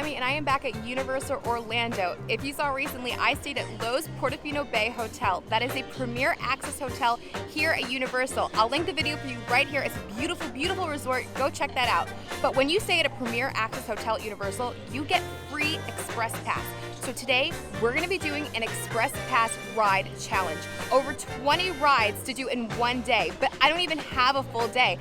Sammy, and I am back at Universal Orlando. If you saw recently, I stayed at Loews Portofino Bay Hotel. That is a premier access hotel here at Universal. I'll link the video for you right here. It's a beautiful, beautiful resort. Go check that out. But when you stay at a premier access hotel at Universal, you get free Express Pass. So today, we're going to be doing an Express Pass ride challenge. Over 20 rides to do in one day, but I don't even have a full day.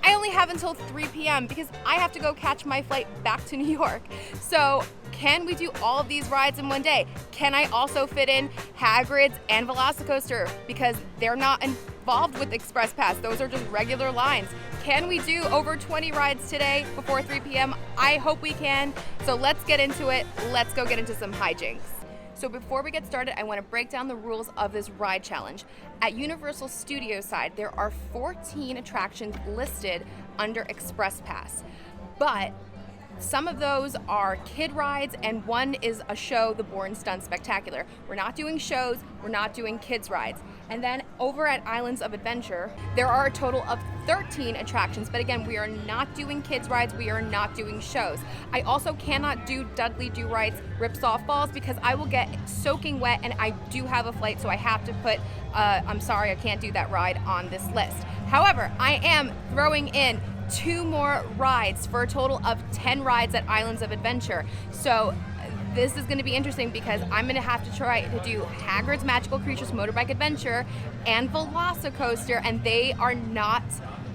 I only have until 3 p.m. because I have to go catch my flight back to New York. So can we do all of these rides in one day? Can I also fit in Hagrid's and VelociCoaster because they're not involved with Express Pass? Those are just regular lines. Can we do over 20 rides today before 3 p.m.? I hope we can. So let's get into it. Let's go get into some hijinks. So before we get started, I want to break down the rules of this ride challenge. At Universal Studios side, there are 14 attractions listed under Express Pass, but some of those are kid rides and one is a show, the Born Stunt Spectacular. We're not doing shows, we're not doing kids rides. And then over at Islands of Adventure, there are a total of 13 attractions, but again, we are not doing kids rides, we are not doing shows. I also cannot do Dudley Do-Right's Rip Softballs because I will get soaking wet and I do have a flight, so I have to put, I'm sorry, I can't do that ride on this list. However, I am throwing in 2 more rides for a total of 10 rides at Islands of Adventure. So this is going to be interesting because I'm going to have to try to do Hagrid's Magical Creatures Motorbike Adventure and VelociCoaster, and they are not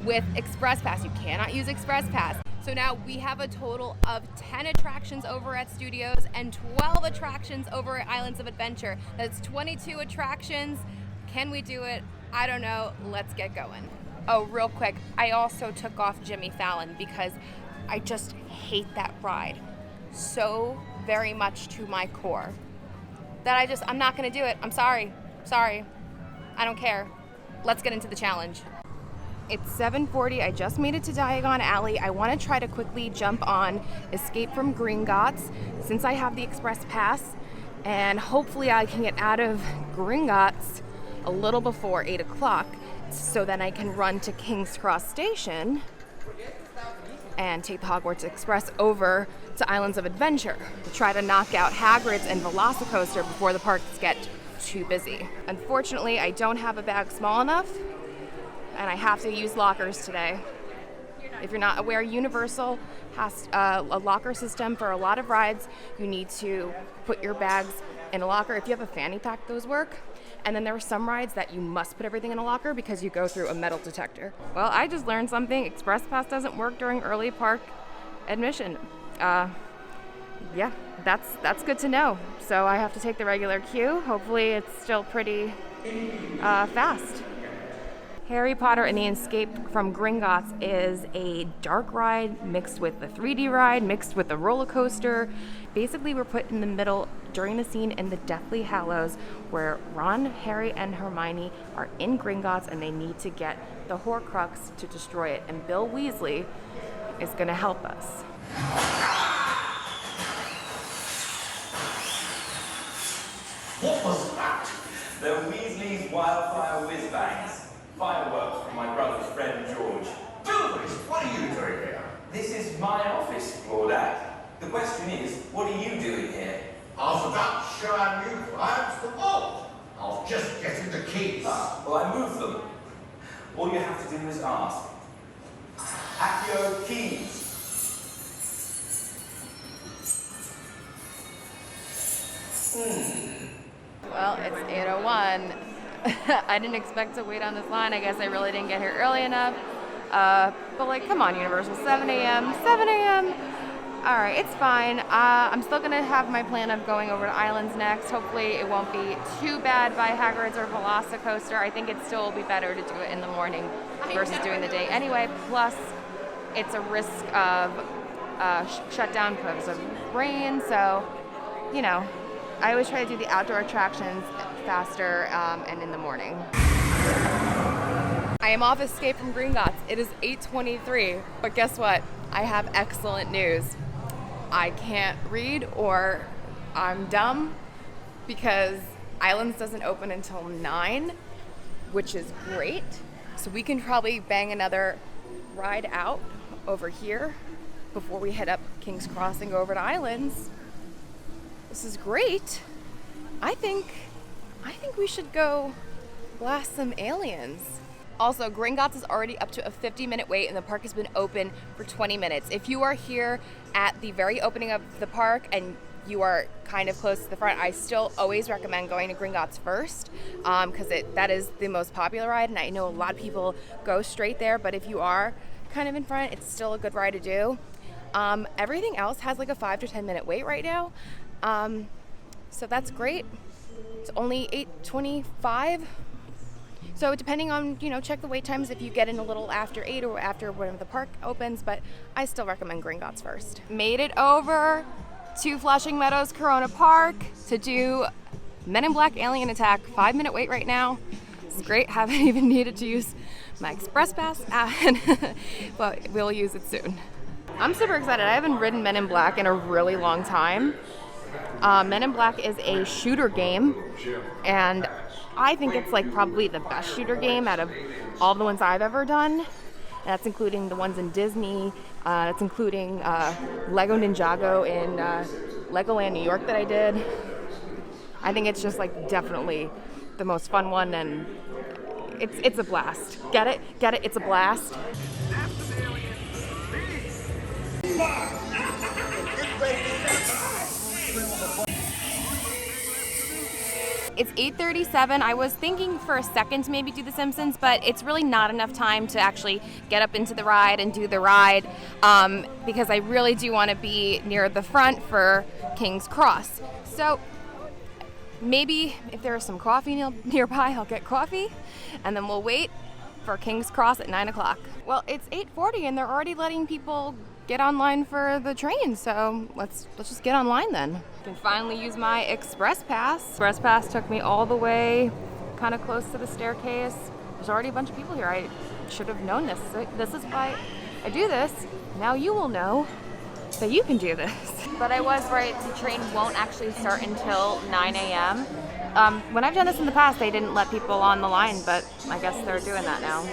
with Express Pass. You cannot use Express Pass. So now we have a total of 10 attractions over at Studios and 12 attractions over at Islands of Adventure. That's 22 attractions. Can we do it? I don't know. Let's get going. Oh, real quick, I also took off Jimmy Fallon because I just hate that ride so very much to my core that I'm not going to do it. I'm sorry. I don't care. Let's get into the challenge. It's 7:40. I just made it to Diagon Alley. I want to try to quickly jump on Escape from Gringotts since I have the Express Pass, and hopefully I can get out of Gringotts a little before 8 o'clock. So then I can run to King's Cross Station and take the Hogwarts Express over to Islands of Adventure to try to knock out Hagrid's and VelociCoaster before the parks get too busy. Unfortunately, I don't have a bag small enough, and I have to use lockers today. If you're not aware, Universal has a locker system for a lot of rides. You need to put your bags in a locker. If you have a fanny pack, those work. And then there are some rides that you must put everything in a locker because you go through a metal detector. Well, I just learned something. Express Pass doesn't work during early park admission. Yeah, that's good to know. So I have to take the regular queue. Hopefully it's still pretty fast. Harry Potter and the Escape from Gringotts is a dark ride mixed with a 3D ride, mixed with a roller coaster. Basically, we're put in the middle during the scene in the Deathly Hallows where Ron, Harry, and Hermione are in Gringotts and they need to get the Horcrux to destroy it. And Bill Weasley is going to help us. What was that? The Weasley's wildfire whiz-bangs. Fireworks from my brother's friend George. Gilbert, what are you doing here? This is my office, Claudette. The question is, what are you doing here? I was about to show our new clients the vault. I was just getting the keys. Well, I moved them. All you have to do is ask. Accio keys. Well, it's 8:01. I didn't expect to wait on this line. I guess I really didn't get here early enough. But like, come on, Universal, 7 a.m. All right, it's fine. I'm still gonna have my plan of going over to Islands next. Hopefully it won't be too bad by Hagrid's or VelociCoaster. I think it still will be better to do it in the morning versus doing the day anyway. Plus, it's a risk of shutdown because of rain. So, you know, I always try to do the outdoor attractions faster and in the morning. I am off Escape from Gringotts. It is 8:23, but guess what? I have excellent news. I can't read or I'm dumb because Islands doesn't open until 9, which is great. So we can probably bang another ride out over here before we head up King's Cross and go over to Islands. This is great. I think we should go blast some aliens. Also, Gringotts is already up to a 50-minute wait and the park has been open for 20 minutes. If you are here at the very opening of the park and you are kind of close to the front, I still always recommend going to Gringotts first because that is the most popular ride, and I know a lot of people go straight there, but if you are kind of in front, it's still a good ride to do. Everything else has like a 5 to 10 minute wait right now, so that's great. It's only 8:25. So depending on, check the wait times if you get in a little after 8 or after whenever the park opens, but I still recommend Gringotts first. Made it over to Flushing Meadows Corona Park to do Men in Black Alien Attack. 5-minute wait right now. It's great. Haven't even needed to use my Express Pass, but we'll use it soon. I'm super excited. I haven't ridden Men in Black in a really long time. Men in Black is a shooter game, and I think it's like probably the best shooter game out of all the ones I've ever done. And that's including the ones in Disney. That's including Lego Ninjago in Legoland, New York that I did. I think it's just like definitely the most fun one, and it's a blast. Get it? It's a blast. It's 8:37. I was thinking for a second to maybe do the Simpsons, but it's really not enough time to actually get up into the ride and do the ride because I really do want to be near the front for King's Cross. So maybe if there's some coffee nearby, I'll get coffee, and then we'll wait for King's Cross at 9 o'clock. Well, it's 8:40 and they're already letting people get online for the train, so let's just get online then. I can finally use my Express Pass. Express Pass took me all the way kind of close to the staircase. There's already a bunch of people here. I should have known this. This is why I do this. Now you will know that you can do this. But I was right, the train won't actually start until 9 a.m. When I've done this in the past, they didn't let people on the line, but I guess they're doing that now.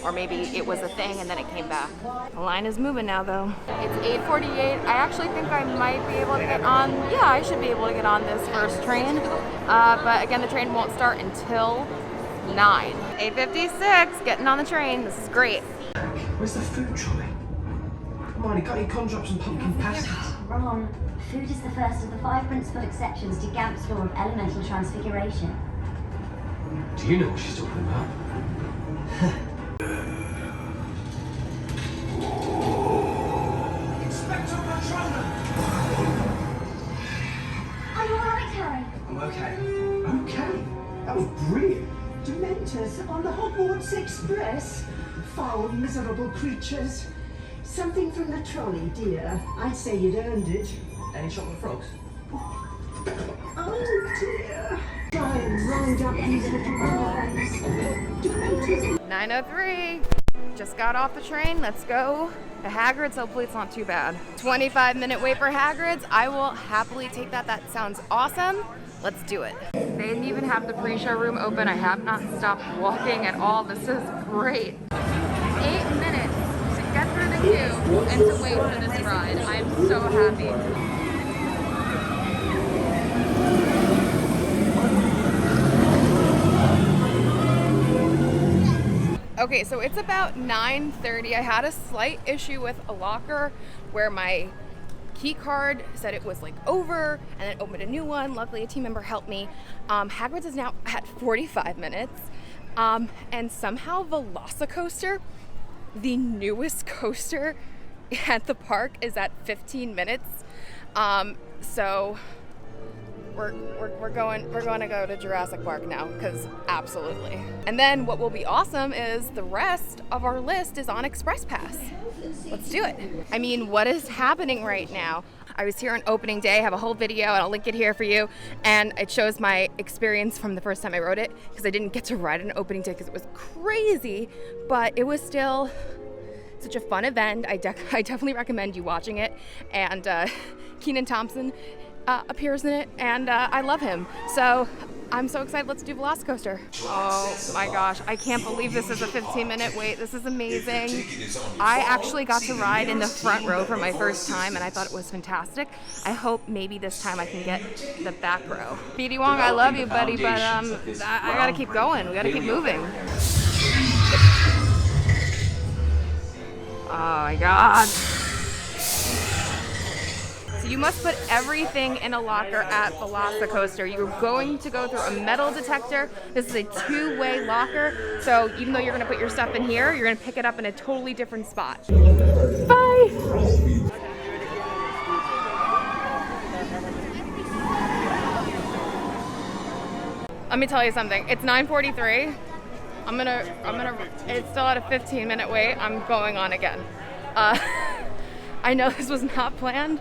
Or maybe it was a thing and then it came back. The line is moving now though. It's 8:48. I actually think I might be able to get on. Yeah, I should be able to get on this first train. But again, the train won't start until 9. 8:56, getting on the train. This is great. Where's the food trolley? Come on, you got any conjure up some pumpkin pasties? Ron, food is the first of the 5 principal exceptions to Gamp's law of elemental transfiguration. Do you know what she's talking about? Inspector Patrolman! Are you alright, Harry? I'm okay. Okay? That was brilliant. Dementors on the Hogwarts Express. Foul, miserable creatures. Something from the trolley, dear. I'd say you'd earned it. Any chocolate frogs? Oh dear. Try and round up these little guys. Dementors. 9:03. Just got off the train. Let's go to Hagrid's. Hopefully it's not too bad. 25-minute wait for Hagrid's. I will happily take that. That sounds awesome. Let's do it. They didn't even have the pre-show room open. I have not stopped walking at all. This is great. 8 minutes to get through the queue and to wait for this ride. I'm so happy. Okay, so it's about 9:30. I had a slight issue with a locker where my key card said it was like over and then opened a new one. Luckily, a team member helped me. Hagrid's is now at 45 minutes. And somehow VelociCoaster, the newest coaster at the park, is at 15 minutes. So we're going to go to Jurassic Park now, because absolutely. And then what will be awesome is the rest of our list is on Express Pass. Let's do it. I mean, what is happening right now? I was here on opening day. I have a whole video and I'll link it here for you. And it shows my experience from the first time I rode it, because I didn't get to ride it on opening day because it was crazy, but it was still such a fun event. I definitely recommend you watching it. And Kenan Thompson appears in it, and I love him. So I'm so excited. Let's do VelociCoaster. Oh my gosh, I can't believe this is a 15-minute wait. This is amazing. I actually got to ride in the front row for my first time, and I thought it was fantastic. I hope maybe this time I can get the back row. BD Wong, I love you, buddy, but I gotta keep going. We gotta keep moving. Oh my god. So you must put everything in a locker at VelociCoaster. You're going to go through a metal detector. This is a two-way locker. So even though you're going to put your stuff in here, you're going to pick it up in a totally different spot. Bye! Let me tell you something. It's 9:43. It's still at a 15-minute wait. I'm going on again. I know this was not planned,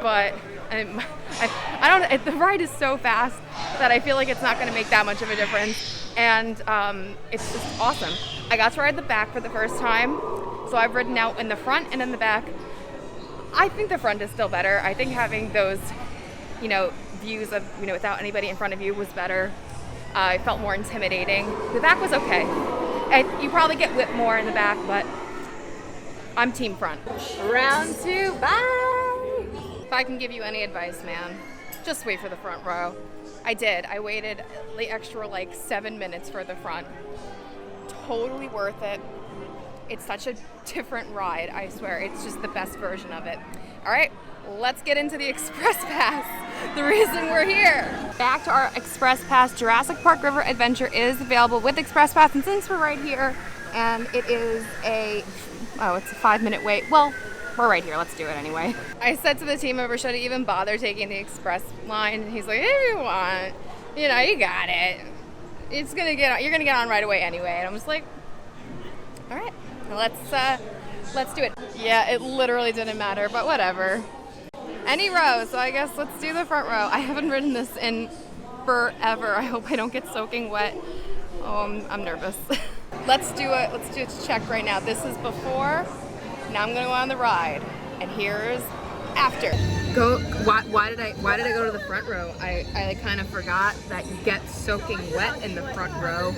but the ride is so fast that I feel like it's not going to make that much of a difference, and it's just awesome. I got to ride the back for the first time, so I've ridden out in the front and in the back. I think the front is still better. I think having those, views of, without anybody in front of you was better. It felt more intimidating. The back was okay. You probably get whipped more in the back, but I'm team front. Round 2, bye! If I can give you any advice, man, just wait for the front row. I did. I waited the extra 7 minutes for the front. Totally worth it. It's such a different ride, I swear. It's just the best version of it. All right, let's get into the Express Pass. The reason we're here. Back to our Express Pass. Jurassic Park River Adventure is available with Express Pass, and since we're right here, and it is it's a 5-minute wait. Well, we're right here. Let's do it anyway. I said to the team member, should I even bother taking the Express line? And he's like, if you want, you got it. You're gonna get on right away anyway. And I'm just like, all right, let's do it. Yeah, it literally didn't matter, but whatever. Any row, so I guess let's do the front row. I haven't ridden this in forever. I hope I don't get soaking wet. Oh, I'm nervous. Let's do a check right now. This is before. Now I'm gonna go on the ride, and here's after. Why did I go to the front row? I kind of forgot that you get soaking wet in the front row.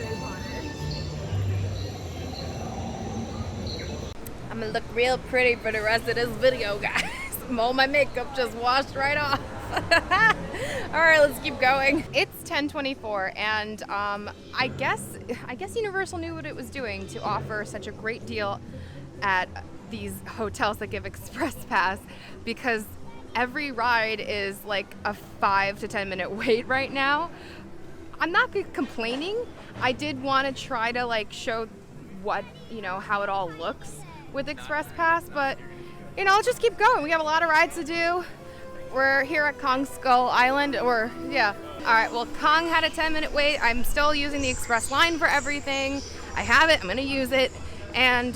I'm gonna look real pretty for the rest of this video, guys. All my makeup just washed right off. All right, let's keep going. It's 10:24, and I guess Universal knew what it was doing to offer such a great deal at these hotels that give Express Pass, because every ride is like a 5 to 10 minute wait right now. I'm not complaining. I did want to try to show what, how it all looks with Express Pass, but let's just keep going. We have a lot of rides to do. We're here at Kong Skull Island, All right, well, Kong had a 10-minute wait. I'm still using the Express line for everything. I have it, I'm gonna use it, and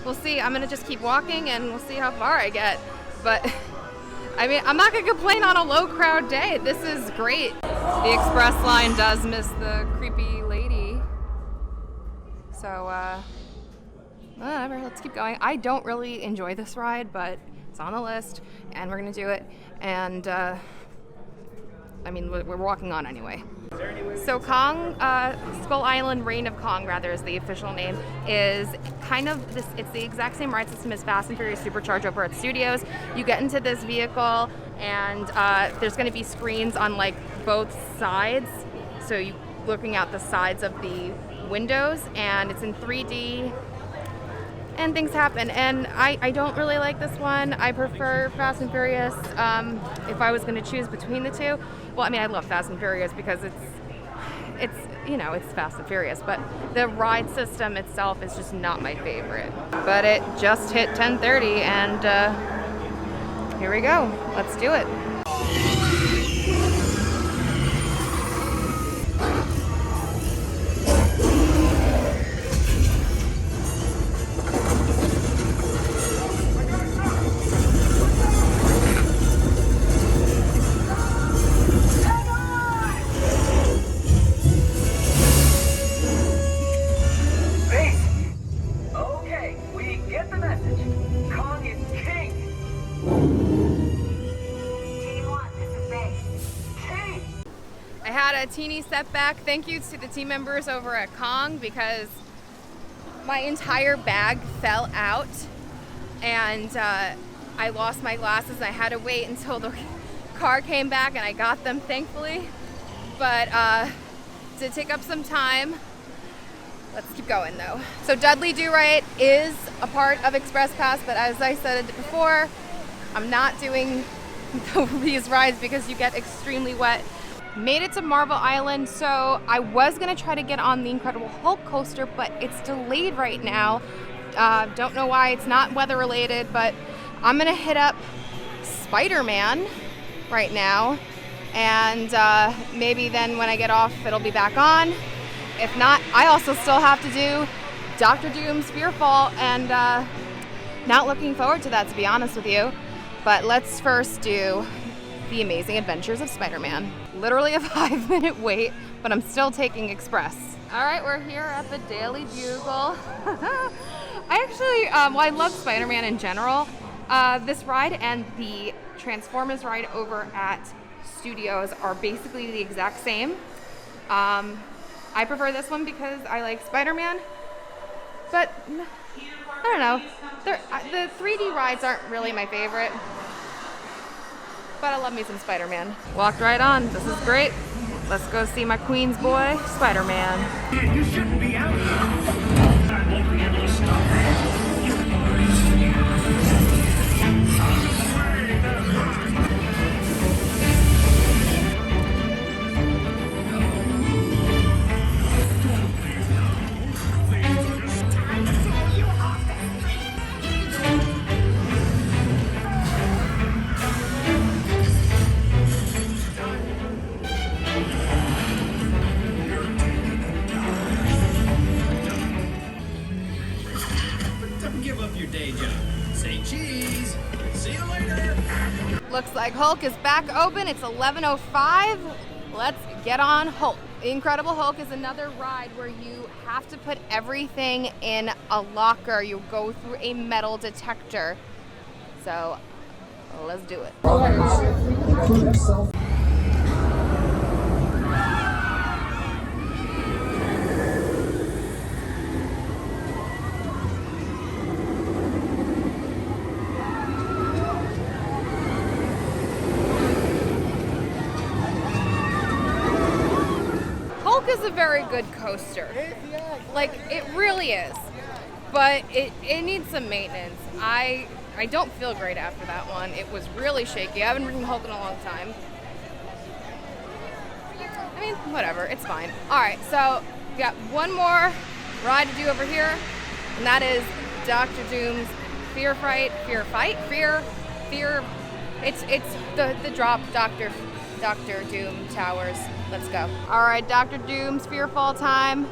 we'll see. I'm gonna just keep walking and we'll see how far I get. But I'm not gonna complain on a low crowd day. This is great. The Express line does miss the creepy lady. So, whatever, let's keep going. I don't really enjoy this ride, but it's on the list, and we're gonna do it. And we're walking on anyway. So Kong, Skull Island Reign of Kong, rather, is the official name, is kind of this, it's the exact same ride system as Fast and Furious Supercharged over at Studios. You get into this vehicle, and there's gonna be screens on both sides. So you're looking out the sides of the windows, and it's in 3D. And things happen, and I don't really like this one. I prefer Fast and Furious if I was going to choose between the two. Well, I love Fast and Furious because it's Fast and Furious, but the ride system itself is just not my favorite. But it just hit 10:30, and here we go. Let's do it. Team 1, had a teeny setback. Thank you to the team members over at Kong because my entire bag fell out and I lost my glasses. I had to wait until the car came back and I got them, thankfully. But did take up some time. Let's keep going though. So Dudley Do Right is a part of Express Pass, but as I said before, I'm not doing these rides because you get extremely wet. Made it to Marvel Island, so I was gonna try to get on the Incredible Hulk coaster, but it's delayed right now. Don't know why. It's not weather related, but I'm gonna hit up Spider-Man right now, and maybe then when I get off it'll be back on. If not, I also still have to do Dr. Doom's Fearfall, and not looking forward to that, to be honest with you. But let's first do The Amazing Adventures of Spider-Man. Literally a 5-minute wait, but I'm still taking Express. All right, we're here at the Daily Bugle. I actually, well, I love Spider-Man in general. This ride and the Transformers ride over at Studios are basically the exact same. I prefer this one because I like Spider-Man, but I don't know. The 3D rides aren't really my favorite, but I love me some Spider-Man. Walked right on. This is great. Let's go see my Queen's boy, Spider-Man. You shouldn't be out here. I won't be able to stop Looks like Hulk is back open. It's 11:05. Let's get on Hulk. The Incredible Hulk is another ride where you have to put everything in a locker. You go through a metal detector. So let's do it. Is a very good coaster. Like, it really is. But it needs some maintenance. I don't feel great after that one. It was really shaky. I haven't ridden Hulk in a long time. I mean, whatever. It's fine. Alright, so we got one more ride to do over here, and that is Dr. Doom's Fear. It's the drop Dr. Doom towers. Let's go. All right, Dr. Doom's Fearfall time.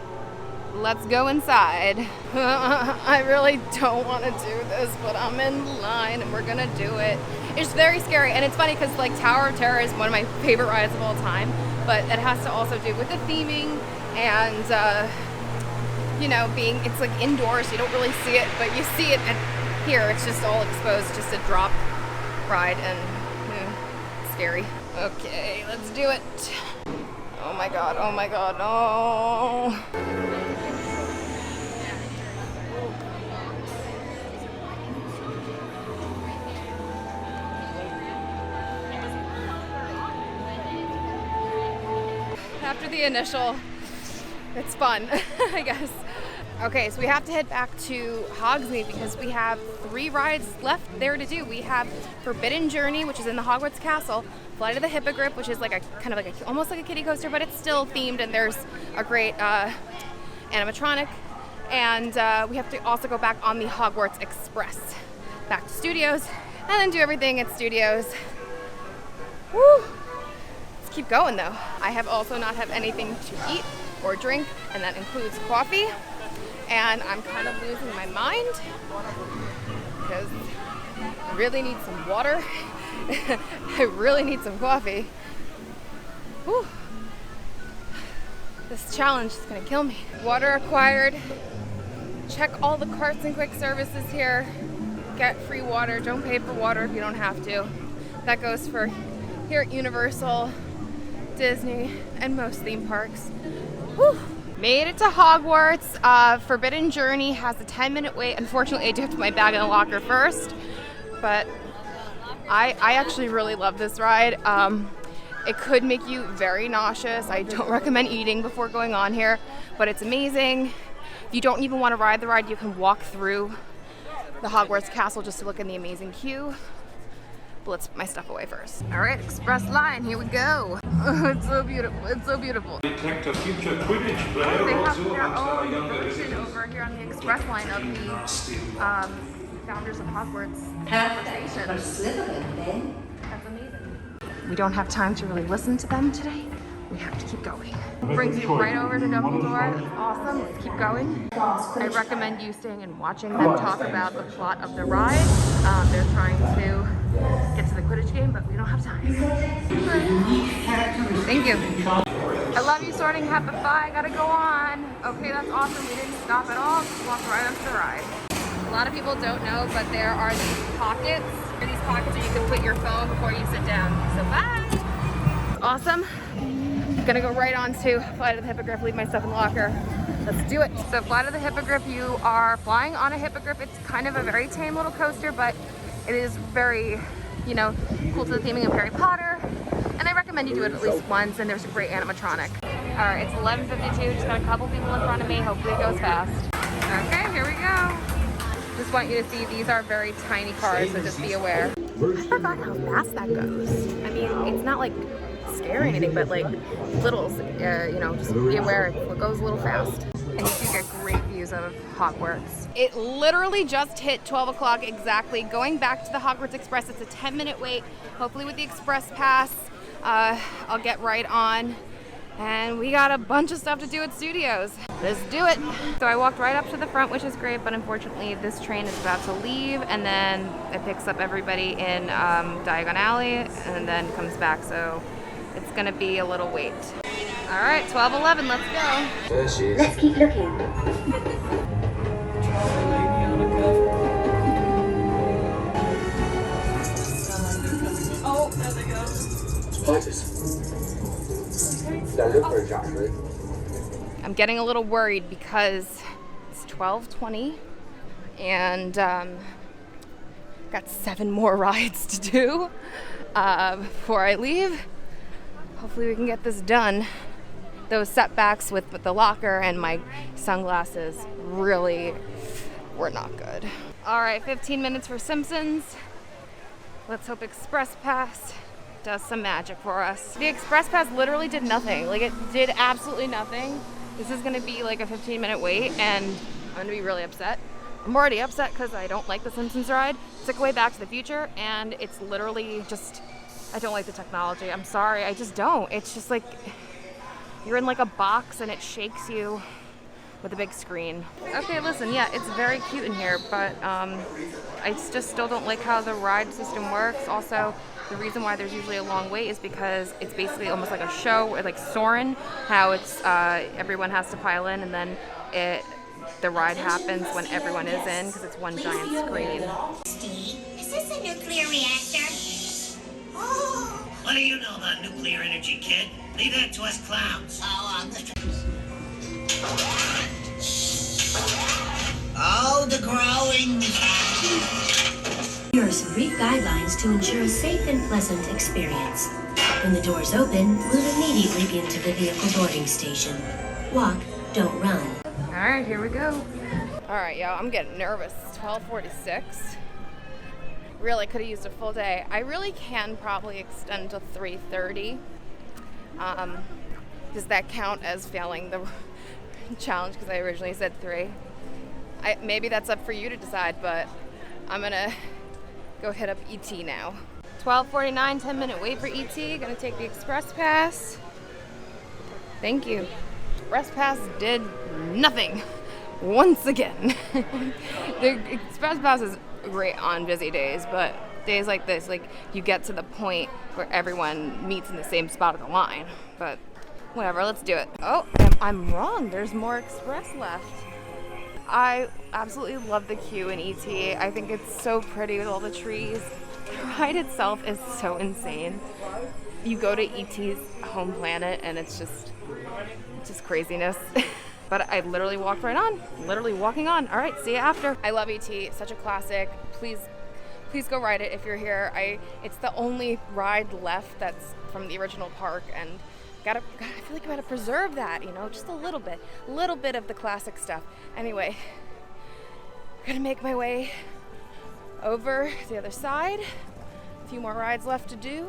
Let's go inside. I really don't want to do this, but I'm in line and we're gonna do it. It's very scary, and it's funny because like Tower of Terror is one of my favorite rides of all time, but it has to also do with the theming and you know, it's like indoors, so you don't really see it, but you see it here. It's just all exposed, just a drop ride, and scary. Okay, let's do it. Oh my god, oh my god, oh. After the initial, it's fun, I guess. Okay, so we have to head back to Hogsmeade because we have 3 rides left there to do. We have Forbidden Journey, which is in the Hogwarts Castle, Flight of the Hippogriff, which is like a kind of like almost like a kiddie coaster, but it's still themed, and there's a great animatronic. And we have to also go back on the Hogwarts Express, back to Studios, and then do everything at Studios. Woo! Let's keep going though. I have also not have anything to eat or drink, and that includes coffee. And I'm kind of losing my mind because I really need some water. I really need some coffee. Whew. This challenge is gonna kill me. Water acquired. Check all the carts and quick services here. Get free water. Don't pay for water if you don't have to. That goes for here at Universal Disney, and most theme parks. Whew. Made it to Hogwarts. Forbidden Journey has a 10-minute wait. Unfortunately, I do have to put my bag in the locker first, but I actually really love this ride. It could make you very nauseous. I don't recommend eating before going on here, but it's amazing. If you don't even want to ride the ride, you can walk through the Hogwarts castle just to look in the amazing queue. But let's put my stuff away first. All right, express line, here we go. It's so beautiful, it's so beautiful. Detect a future Quidditch player They have also their amongst our own younger version visitors. over here on the express line of the founders of Hogwarts conversation. That's amazing. We don't have time to really listen to them today. We have to keep going. Brings you right over to Dumbledore. That's awesome. Let's keep going. I recommend you staying and watching them talk about the plot of the ride. They're trying to get to the Quidditch game, but we don't have time. Thank you. I love you, Sorting Hat, but bye. Gotta go on. Okay, that's awesome. We didn't stop at all. Just walked right up to the ride. A lot of people don't know, but there are these pockets. There are these pockets where you can put your phone before you sit down. So bye. Awesome. Gonna go right on to Flight of the Hippogriff, leave my stuff in the locker. Let's do it. So Flight of the Hippogriff, you are flying on a hippogriff. It's kind of a very tame little coaster, but it is very, you know, cool to the theming of Harry Potter. And I recommend you do it at least once, and there's a great animatronic. All right, it's 11:52, just got a couple people in front of me. Hopefully it goes fast. Okay, here we go. Just want you to see, these are very tiny cars, so just be aware. I forgot how fast that goes. I mean, it's not like scary or anything, but like littles, you know, just be aware it goes a little fast. And you do get great views of Hogwarts. It literally just hit 12 o'clock exactly. Going back to the Hogwarts Express, it's a 10-minute wait. Hopefully with the Express Pass, I'll get right on. And we got a bunch of stuff to do at Studios. Let's do it. So I walked right up to the front, which is great, but unfortunately this train is about to leave, and then it picks up everybody in Diagon Alley and then comes back, so it's gonna be a little wait. All right, 12:11, let's go. There she is. Let's keep looking. Oh, there they go. Spiders. They're lumbers, actually. I'm getting a little worried because it's 12:20 and got 7 more rides to do before I leave. Hopefully we can get this done. Those setbacks with the locker and my sunglasses really were not good. All right, 15 minutes for Simpsons. Let's hope Express Pass does some magic for us. The Express Pass literally did nothing. Like, it did absolutely nothing. This is gonna be like a 15-minute wait, and I'm gonna be really upset. I'm already upset because I don't like the Simpsons ride. Took away Back to the Future, and it's literally just, I don't like the technology. I'm sorry, I just don't. It's just like, you're in like a box and it shakes you with a big screen. Okay, listen, yeah, it's very cute in here, but I just still don't like how the ride system works. Also, the reason why there's usually a long wait is because it's basically almost like a show, or like Soarin', how it's everyone has to pile in, and then the ride happens when everyone is in, because it's one giant screen. Steve, is this a nuclear reactor? Oh. What do you know about nuclear energy, kid? Leave that to us clowns. Oh, the growing. Here are some brief guidelines to ensure a safe and pleasant experience. When the doors open, move immediately into the vehicle boarding station. Walk, don't run. All right, here we go. All right, y'all, I'm getting nervous. It's 12:46. Really could have used a full day. I really can probably extend to 3:30. Does that count as failing the challenge? Because I originally said 3. Maybe that's up for you to decide, but I'm gonna go hit up E.T. now. 12:49, 10-minute wait for E.T. Gonna take the Express Pass. Thank you. Express Pass did nothing once again. The Express Pass is great on busy days, but days like this, like, you get to the point where everyone meets in the same spot of the line. But whatever, let's do it. Oh, I'm wrong. There's more Express left. I absolutely love the queue in E.T. I think it's so pretty with all the trees. The ride itself is so insane. you go to E.T.'s home planet and it's just craziness. But I literally walked right on, literally walking on. All right, see you after. I love E.T., it's such a classic. Please go ride it if you're here. It's the only ride left that's from the original park, and I feel like I gotta preserve that, you know, just a little bit of the classic stuff. Anyway, I'm gonna make my way over to the other side. A few more rides left to do.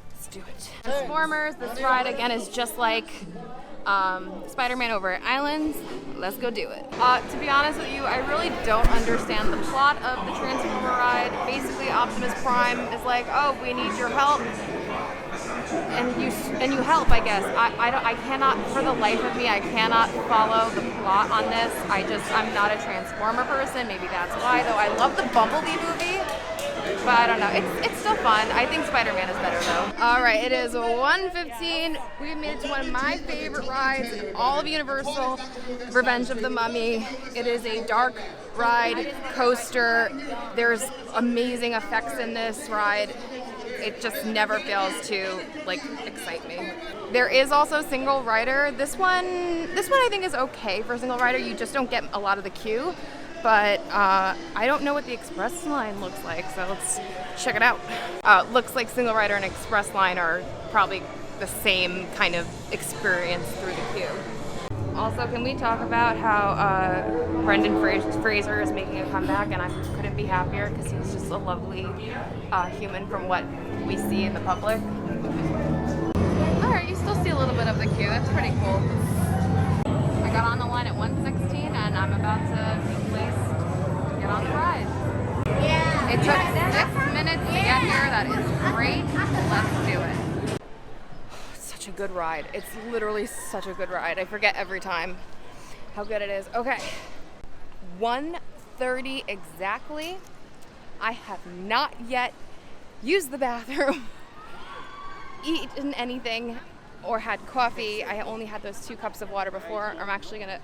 Let's do it. Transformers, this ride again is just like Spider-Man over Islands. Let's go do it. To be honest with you, I really don't understand the plot of the Transformer ride. Basically, Optimus Prime is like, oh, we need your help. And you help, I guess. I cannot, for the life of me, I cannot follow the plot on this. I'm not a Transformer person. Maybe that's why, though. I love the Bumblebee movie. But I don't know, it's still fun. I think Spider-Man is better though. All right, it is 1:15. We've made it to one of my favorite rides in all of Universal, Revenge of the Mummy. It is a dark ride coaster. There's amazing effects in this ride. It just never fails to excite me. There is also single rider. This one I think is okay for single rider. You just don't get a lot of the queue. But I don't know what the express line looks like, so let's check it out. Looks like single rider and express line are probably the same kind of experience through the queue. Also, can we talk about how Brendan Fraser is making a comeback, and I couldn't be happier because he's just a lovely human from what we see in the public. All right, you still see a little bit of the queue. That's pretty cool. I got on the line at 1:16 and I'm about to be placed to get on the ride. Yeah. It took 6 minutes to get here. That is great. Let's do it. Such a good ride. It's literally such a good ride. I forget every time how good it is. Okay. 1:30 exactly. I have not yet used the bathroom, eaten anything, or had coffee. I only had those 2 cups of water before. I'm actually gonna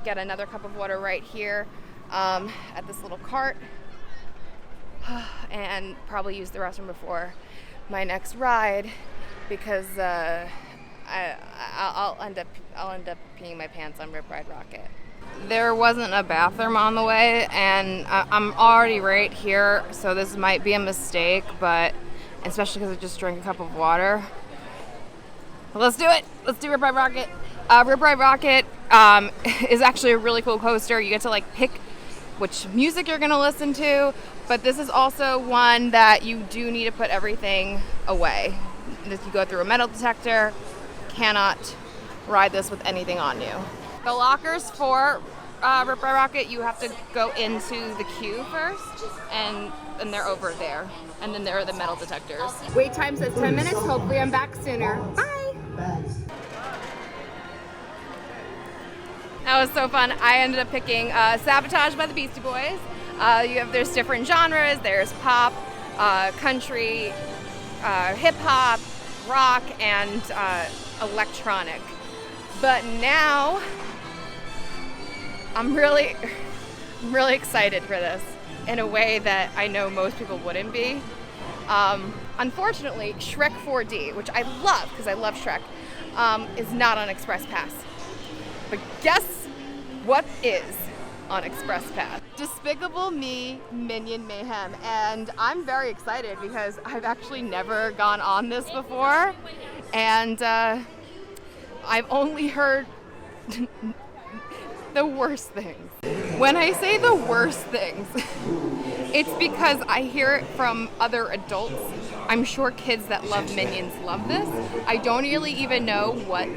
get another cup of water right here at this little cart and probably use the restroom before my next ride because I'll end up peeing my pants on Rip Ride Rockit. There wasn't a bathroom on the way, and I'm already right here, so this might be a mistake, but especially because I just drank a cup of water. Let's do it. Let's do Rip Ride Rockit. Rip Ride Rockit is actually a really cool coaster. You get to pick which music you're gonna listen to, but this is also one that you do need to put everything away. If you go through a metal detector, cannot ride this with anything on you. The lockers for Rip Ride Rockit, you have to go into the queue first, and they're over there. And then there are the metal detectors. Wait time says 10 minutes. Hopefully I'm back sooner. Bye. That was so fun. I ended up picking Sabotage by the Beastie Boys. There's different genres. There's pop, country, hip hop, rock, and electronic. But now I'm really excited for this in a way that I know most people wouldn't be. Unfortunately, Shrek 4D, which I love because I love Shrek, is not on Express Pass. But guess what is on Express Pass? Despicable Me Minion Mayhem. And I'm very excited because I've actually never gone on this before. And I've only heard the worst things. When I say the worst things, it's because I hear it from other adults. I'm sure kids that love Minions love this. I don't really even know what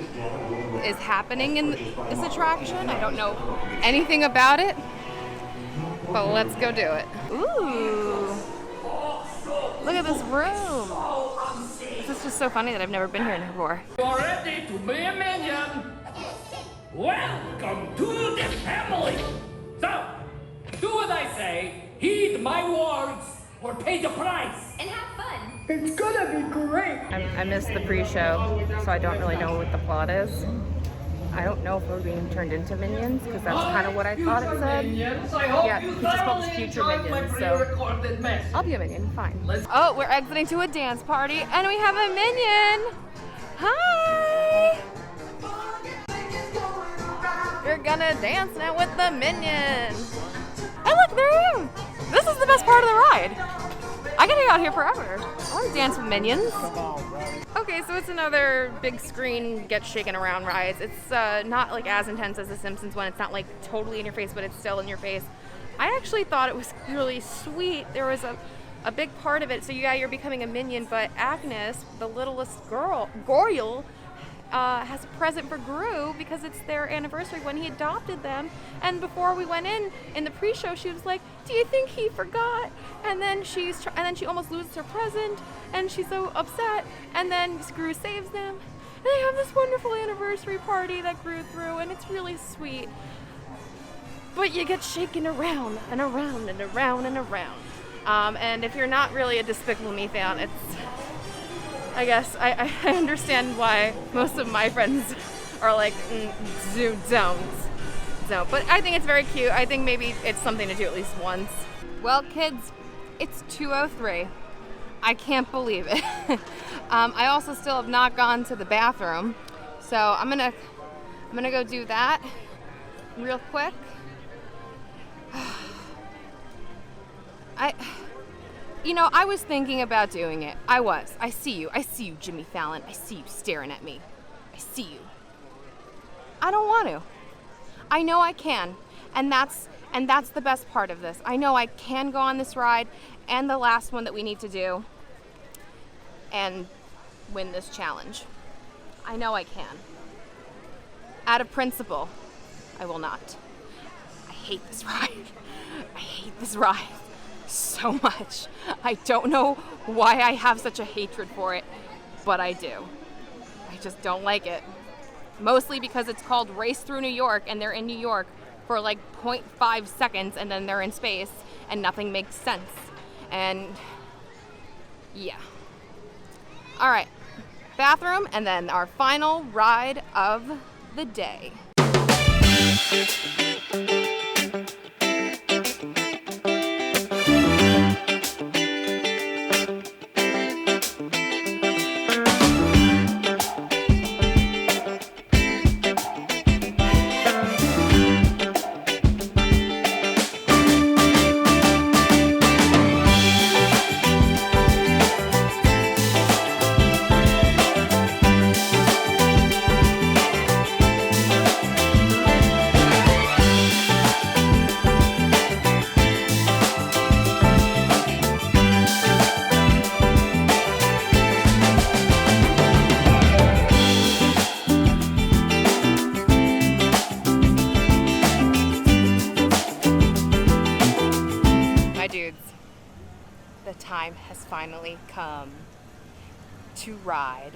is happening in this attraction. I don't know anything about it, but let's go do it. Ooh, look at this room. This is just so funny that I've never been here before. You're ready to be a minion. Welcome to the family. So, do what I say, heed my words, or pay the price. And have fun. It's gonna be great. I missed the pre-show, so I don't really know what the plot is. I don't know if we're being turned into minions, because that's kind of what I thought it said. Minions, I hope Yeah, you he just called us thoroughly future enjoyed my minions, so pre-recorded message. I'll be a minion, fine. Oh, we're exiting to a dance party, and we have a minion. Hi. We're gonna dance now with the minion. Hey, look, there I am. This is the best part of the ride. I could hang out here forever. I want to dance with minions. Okay, so it's another big screen, get shaken around rides. It's not like as intense as the Simpsons one. It's not like totally in your face, but it's still in your face. I actually thought it was really sweet. There was a big part of it. So yeah, you're becoming a minion, but Agnes, the littlest girl, Goyle, has a present for Gru because it's their anniversary when he adopted them. And before we went in the pre-show, she was like, "Do you think he forgot?" And then she almost loses her present, and she's so upset. And then Gru saves them. And they have this wonderful anniversary party that Gru threw, and it's really sweet. But you get shaken around and around and around and around. And if you're not really a Despicable Me fan, I guess I understand why most of my friends are like, don't. But I think it's very cute. I think maybe it's something to do at least once. Well, kids, it's 2:03. I can't believe it. I also still have not gone to the bathroom, so I'm gonna go do that real quick. I was thinking about doing it. I see you, Jimmy Fallon. I see you staring at me. I see you. I don't want to. I know I can, and that's the best part of this. I know I can go on this ride and the last one that we need to do and win this challenge. I know I can. Out of principle, I will not. I hate this ride. I hate this ride so much. I don't know why I have such a hatred for it, but I do. I just don't like it. Mostly because it's called Race Through New York, and they're in New York for like 0.5 seconds, and then they're in space, and nothing makes sense. And yeah. All right, bathroom, and then our final ride of the day. Finally come to ride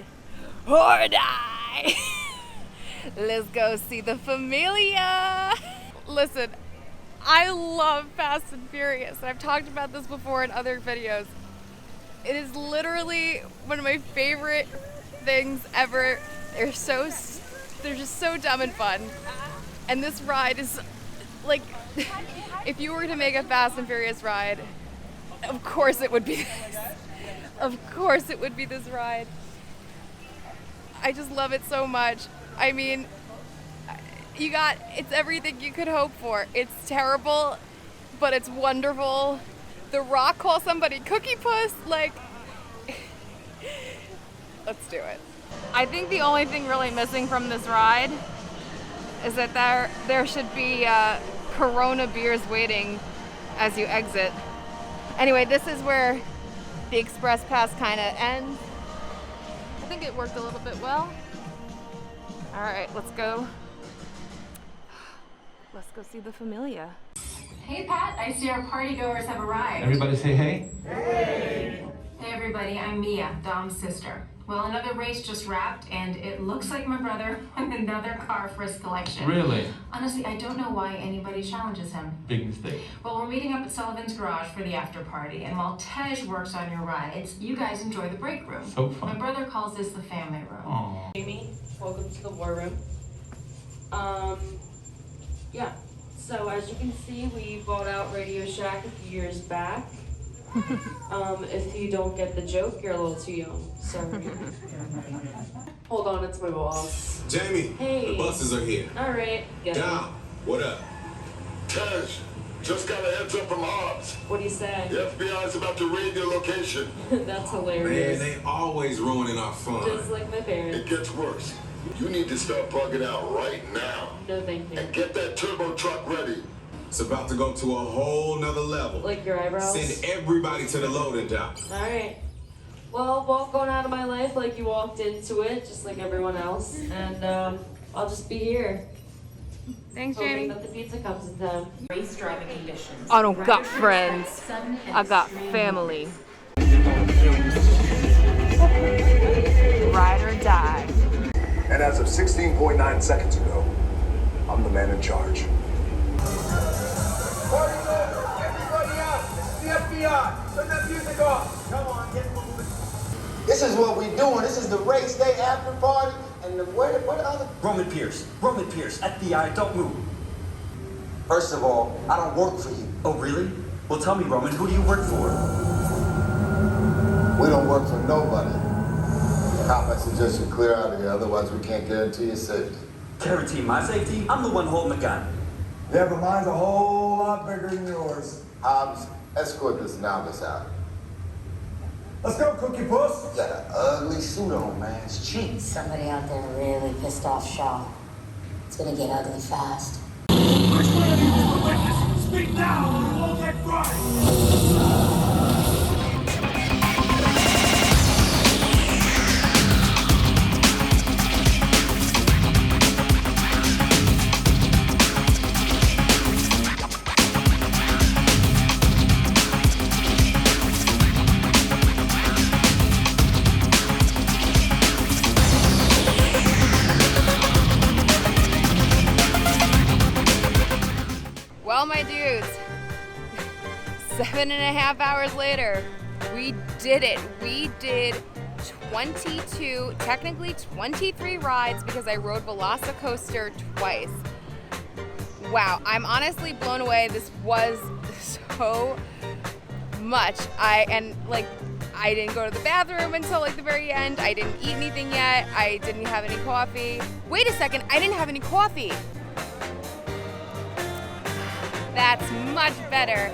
or die. Let's go see the Familia. Listen, I love Fast and Furious, and I've talked about this before in other videos. It is literally one of my favorite things ever. They're just so dumb and fun. And this ride is like, if you were to make a Fast and Furious ride, of course it would be this. Of course it would be this ride. I just love it so much. I mean, it's everything you could hope for. It's terrible, but it's wonderful. The Rock calls somebody Cookie Puss, like, let's do it. I think the only thing really missing from this ride is that there should be Corona beers waiting as you exit. Anyway, this is where the Express Pass kind of ends. I think it worked a little bit well. All right, let's go. Let's go see the Familia. Hey, Pat, I see our partygoers have arrived. Everybody say hey. Hey. Hey, everybody, I'm Mia, Dom's sister. Well, another race just wrapped, and it looks like my brother won another car for his collection. Really? Honestly, I don't know why anybody challenges him. Big mistake. Well, we're meeting up at Sullivan's garage for the after party, and while Tej works on your rides, you guys enjoy the break room. So fun. My brother calls this the family room. Aww. Amy, welcome to the war room. Yeah. So as you can see, we bought out Radio Shack a few years back. If you don't get the joke, you're a little too young. Sorry. Hold on, it's my boss. Jamie, hey. The buses are here. All right. Dom, what up? Cash, just got a heads up from Hobbs. What do you say? The FBI's about to raid your location. That's hilarious. Man, they always ruining our fun. Just like my parents. It gets worse. You need to start bugging out right now. No, thank you. And get that turbo truck ready. It's about to go to a whole nother level. Like your eyebrows? Send everybody to the loading dock. All right. Well, walk going out of my life like you walked into it, just like everyone else. And I'll just be here. Thanks, hoping Jamie. that the pizza comes in time. Race driving conditions. I don't got friends. I got family. Ride or die. And as of 16.9 seconds ago, I'm the man in charge. Party's over! Everybody out! This is the FBI! Turn that music off! Come on, get moving. This is what we doing. This is the race day after party. And what the other? Roman Pierce, FBI, don't move. First of all, I don't work for you. Oh, really? Well, tell me, Roman, who do you work for? We don't work for nobody. Cop, I suggest you clear out of here, otherwise we can't guarantee your safety. Guarantee my safety? I'm the one holding the gun. Yeah, but mine's a whole lot bigger than yours. Hobbs, escort this novice out. Let's go, Cookie Puss. You got an ugly suit on, man. It's cheap. Somebody out there really pissed off Shaw. It's gonna get ugly fast. Which one of you is the witness? Speak now or you won't get right! Well, my dudes, 7.5 hours later, we did it. We did 22, technically 23 rides because I rode VelociCoaster twice. Wow, I'm honestly blown away. This was so much. I didn't go to the bathroom until like the very end. I didn't eat anything yet. I didn't have any coffee. Wait a second, I didn't have any coffee. That's much better.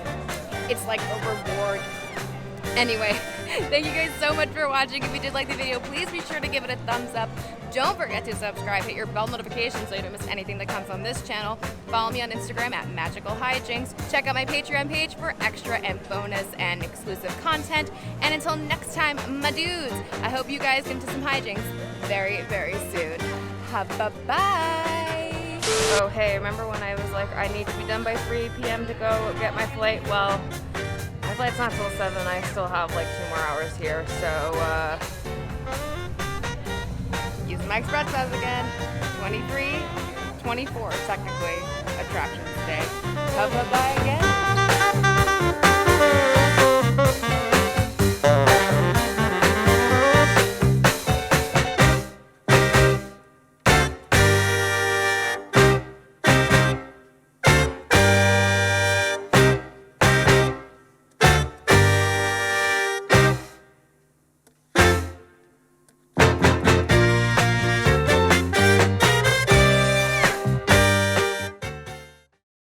It's like a reward. Anyway, thank you guys so much for watching. If you did like the video, please be sure to give it a thumbs up. Don't forget to subscribe, hit your bell notification so you don't miss anything that comes on this channel. Follow me on Instagram at Magical Hijinx. Check out my Patreon page for extra and bonus and exclusive content. And until next time, my dudes, I hope you guys get into some hijinks very, very soon. Bye-bye. Oh, hey, remember when I was like, I need to be done by 3 p.m. to go get my flight? Well, my flight's not till 7. I still have like 2 more hours here, so, use my express pass again. 23, 24, technically, attractions today. Bye-bye again.